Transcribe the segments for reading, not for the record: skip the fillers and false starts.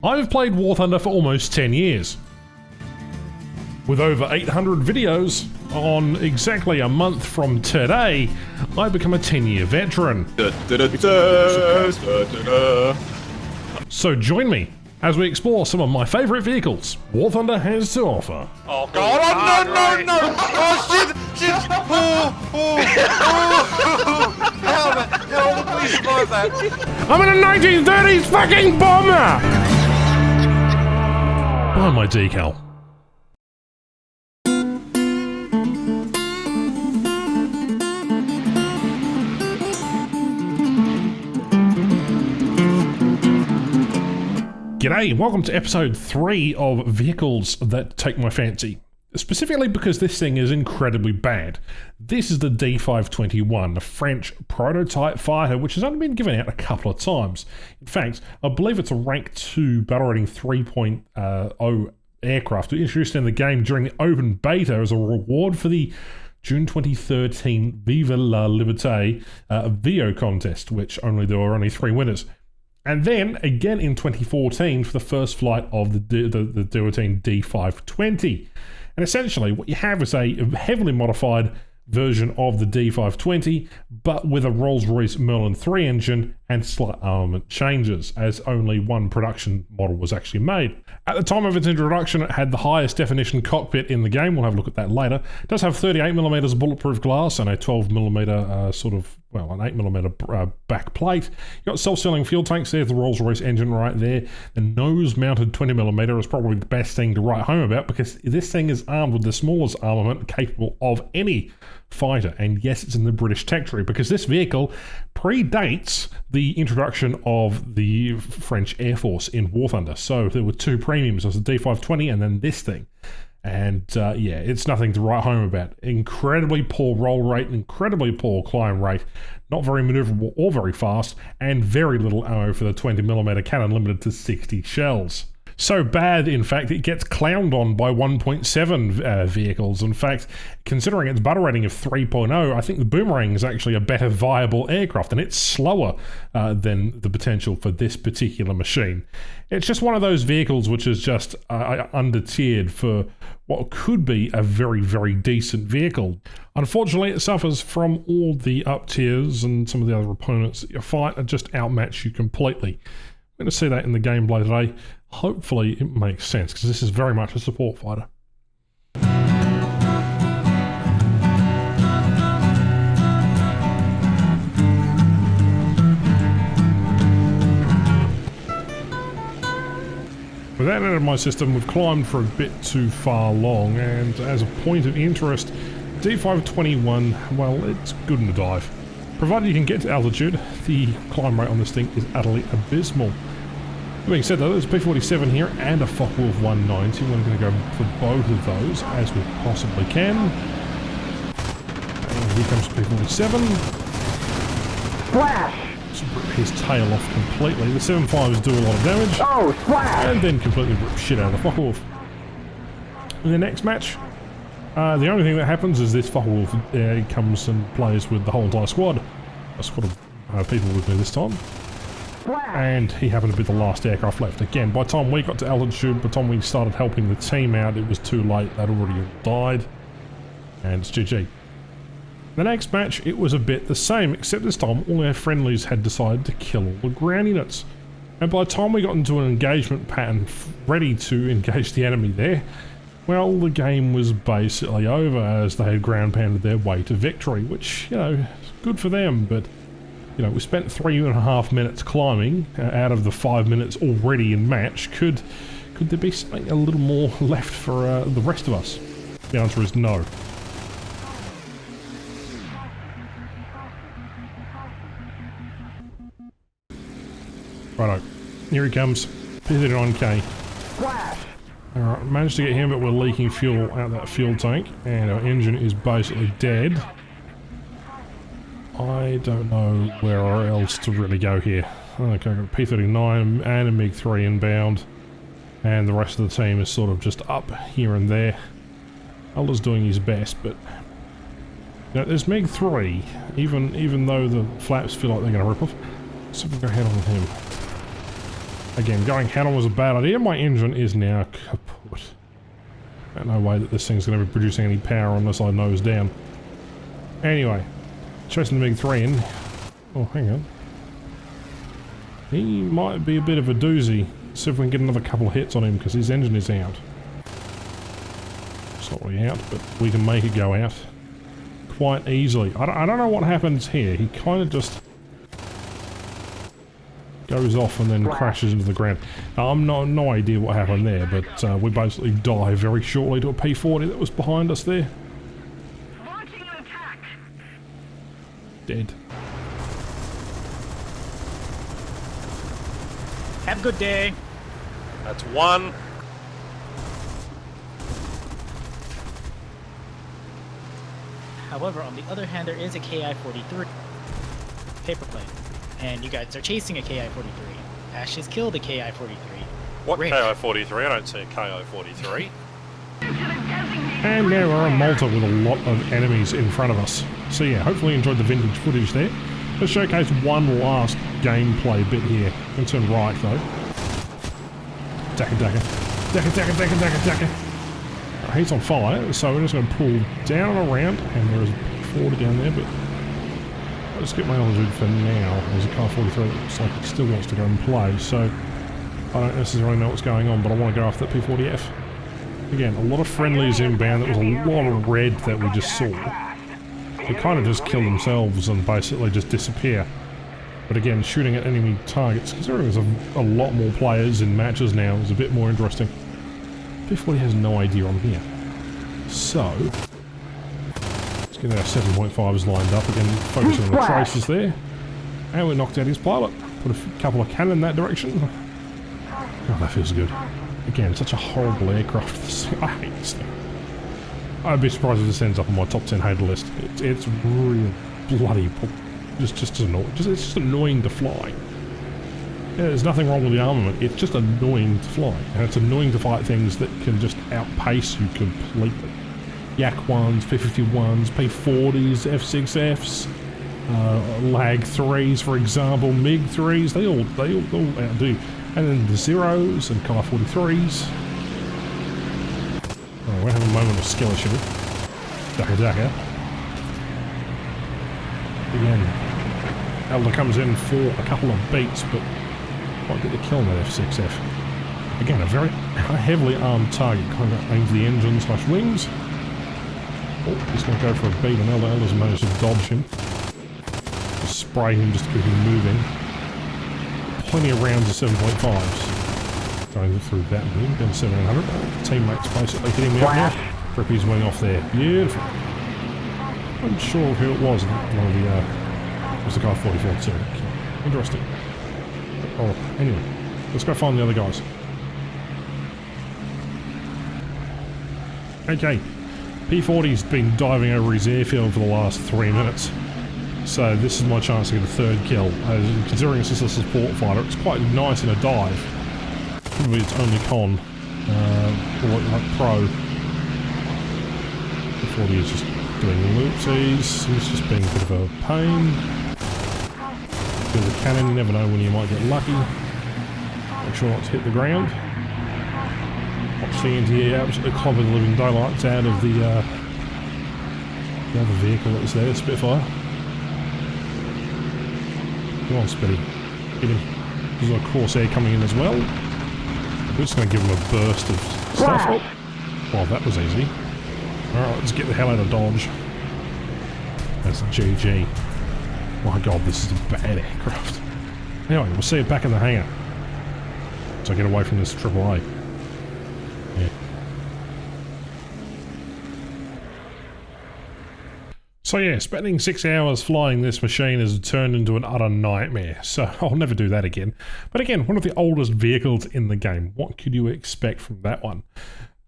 I've played War Thunder for almost 10 years. With over 800 videos, on exactly a month from today, I become a 10-year veteran. So join me as we explore some of my favourite vehicles War Thunder has to offer. Oh god, oh no! Oh shit! Help, please survive that. I'm in a 1930s fucking bomber! Buy my decal. G'day and welcome to episode 3 of Vehicles That Take My Fancy. Specifically because this thing is incredibly bad. This is the D.521, a French prototype fighter which has only been given out a couple of times. In fact, I believe it's a rank 2 battle rating 3.0 aircraft introduced in the game during the open beta as a reward for the June 2013 Vive la Liberté VO contest, which there were only 3 winners. And then, again in 2014, for the first flight of the D.520 D520. And essentially, what you have is a heavily modified version of the D520, but with a Rolls-Royce Merlin 3 engine and slight armament changes, as only one production model was actually made. At the time of its introduction, it had the highest definition cockpit in the game. We'll have a look at that later. It does have 38mm bulletproof glass and a 12mm an 8mm back plate. You've got self-sealing fuel tanks. There's the Rolls-Royce engine right there. The nose-mounted 20mm is probably the best thing to write home about because this thing is armed with the smallest armament capable of any fighter. And yes, it's in the British tech tree because this vehicle predates the introduction of the French Air Force in War Thunder. So there were 2 premiums. There was the D520 and then this thing. And yeah, it's nothing to write home about. Incredibly poor roll rate, incredibly poor climb rate, not very maneuverable or very fast, and very little ammo for the 20mm cannon, limited to 60 shells. So bad, in fact, it gets clowned on by 1.7 vehicles. In fact, considering its battle rating of 3.0, I think the Boomerang is actually a better viable aircraft, and it's slower than the potential for this particular machine. It's just one of those vehicles which is just under-tiered for what could be a very, very decent vehicle. Unfortunately, it suffers from all the up tiers, and some of the other opponents that you fight are just outmatch you completely. We're going to see that in the gameplay today. Hopefully it makes sense, because this is very much a support fighter. With that out of my system, we've climbed for a bit too far long, and as a point of interest, D521, well, it's good in the dive. Provided you can get to altitude, the climb rate on this thing is utterly abysmal. That being said though, there's a P-47 here and a Focke-Wulf 190. We're going to go for both of those as we possibly can. And here comes the P-47. Splash! Just rip his tail off completely. The 7.5s do a lot of damage. Oh, splash! And then completely rip shit out of the Focke-Wulf. In the next match, the only thing that happens is this Focke-Wulf comes and plays with the whole entire squad. A squad of people with me this time. And he happened to be the last aircraft left. Again, by the time we got to altitude, by the time we started helping the team out, it was too late. They'd already died. And it's GG. The next match, it was a bit the same, except this time all our friendlies had decided to kill all the ground units. And by the time we got into an engagement pattern ready to engage the enemy there, well, the game was basically over as they had ground pounded their way to victory, which, you know, is good for them, but you know, we spent 3.5 minutes climbing out of the 5 minutes already in match. Could there be something a little more left for the rest of us? The answer is no. Righto, here he comes. P-39K. Alright, managed to get him, but we're leaking fuel out that fuel tank, and our engine is basically dead. I don't know where else to really go here. Okay, I've got P-39 and a MiG-3 inbound, and the rest of the team is sort of just up here and there. Alder's doing his best, but you know, there's MiG-3, even though the flaps feel like they're going to rip off. So we're going to head on with him. Again, going head-on was a bad idea. My engine is now kaput. No way that this thing's going to be producing any power unless I nose down. Anyway, chasing the big 3 in. Oh, hang on. He might be a bit of a doozy. See if we can get another couple of hits on him because his engine is out. It's not really out, but we can make it go out quite easily. I don't know what happens here. He kind of just goes off and then crashes into the ground. I'm no idea what happened there, but we basically die very shortly to a P40 that was behind us there. Launching an attack. Dead. Have a good day. That's 1. However, on the other hand, there is a KI-43 paper plane, and you guys are chasing a KI-43. Ash has killed a KI-43. What Rick. KI-43? I don't see a KI-43. And now we're on Malta with a lot of enemies in front of us. So yeah, hopefully you enjoyed the vintage footage there. Let's showcase one last gameplay bit here. I'm going to turn right though. Daka daka. Daka daka daka daka daka. He's on fire, so we're just going to pull down and around, and there is a 40 down there, but I'll just get my altitude for now. There's a car 43 that looks like it still wants to go and play, so I don't necessarily know what's going on, but I want to go after that P40F. Again, a lot of friendlies inbound. There was a lot of red that we just saw. They kind of just kill themselves and basically just disappear. But again, shooting at enemy targets, considering there's a lot more players in matches now, is a bit more interesting. P40 has no idea I'm here. So, let's get our 7.5s lined up again, focusing on the traces there. And we knocked out his pilot. Put a couple of cannon in that direction. Oh, that feels good. Again, such a horrible aircraft. I hate this thing. I'd be surprised if this ends up on my top 10 hater list. It's real bloody just annoying. It's just annoying to fly. Yeah, there's nothing wrong with the armament, it's just annoying to fly. And it's annoying to fight things that can just outpace you completely. Yak 1s, P51s, P40s, F6Fs, Lag 3s for example, MiG 3s, they all outdo. And then the Zeros and Car 43s. Alright, we'll have a moment of skill issue. Daka daka. Again, Elder comes in for a couple of beats, but might get the kill on that F6F. Again, a very heavily armed target, kind of aims the engine slash wings. Oh, he's going to go for a beat, and Elder's managed to dodge him. Just spray him just to keep him moving. Plenty of rounds of 7.5s. Going through that beam, down 700. Teammates basically hitting me up now. Rippy's wing off there. Beautiful. I'm not sure who it was. One of the, it was the guy 44 too. Interesting. Oh, anyway, let's go find the other guys. Okay, P40's been diving over his airfield for the last 3 minutes, so this is my chance to get a third kill. Considering it's just a support fighter, it's quite nice in a dive. Probably its only con, or like pro. P40 is just doing loopsies, he's just being a bit of a pain. Kill the cannon, you never know when you might get lucky. Make sure not to hit the ground. Watch the NTA absolutely clobber the living daylights out of the other vehicle that's there, Spitfire. Come on, Spitty. Hit him. There's a Corsair coming in as well. We're just going to give him a burst of stuff. Oh, well, that was easy. Alright, let's get the hell out of Dodge. That's GG. My god, this is a bad aircraft. Anyway, we'll see it back in the hangar. So I get away from this AAA. Yeah. So yeah, spending 6 hours flying this machine has turned into an utter nightmare, so I'll never do that again. But again, one of the oldest vehicles in the game. What could you expect from that one?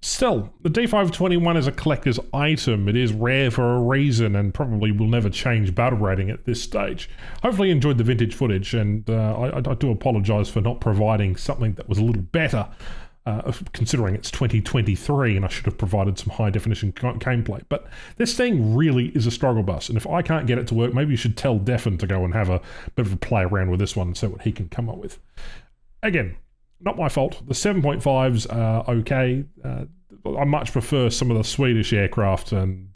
Still, the D.521 is a collector's item. It is rare for a reason and probably will never change battle rating at this stage. Hopefully you enjoyed the vintage footage, and I do apologise for not providing something that was a little better, considering it's 2023 and I should have provided some high definition gameplay. But this thing really is a struggle bus, and if I can't get it to work, maybe you should tell Defin to go and have a bit of a play around with this one and see what he can come up with. Again, not my fault. The 7.5s are okay. I much prefer some of the Swedish aircraft, and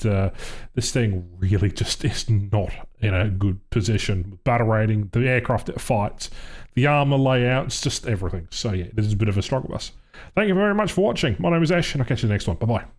this thing really just is not in a good position. Battle rating, the aircraft it fights, the armor layouts, just everything. So yeah, this is a bit of a struggle bus. Thank you very much for watching. My name is Ash, and I'll catch you in the next one. Bye-bye.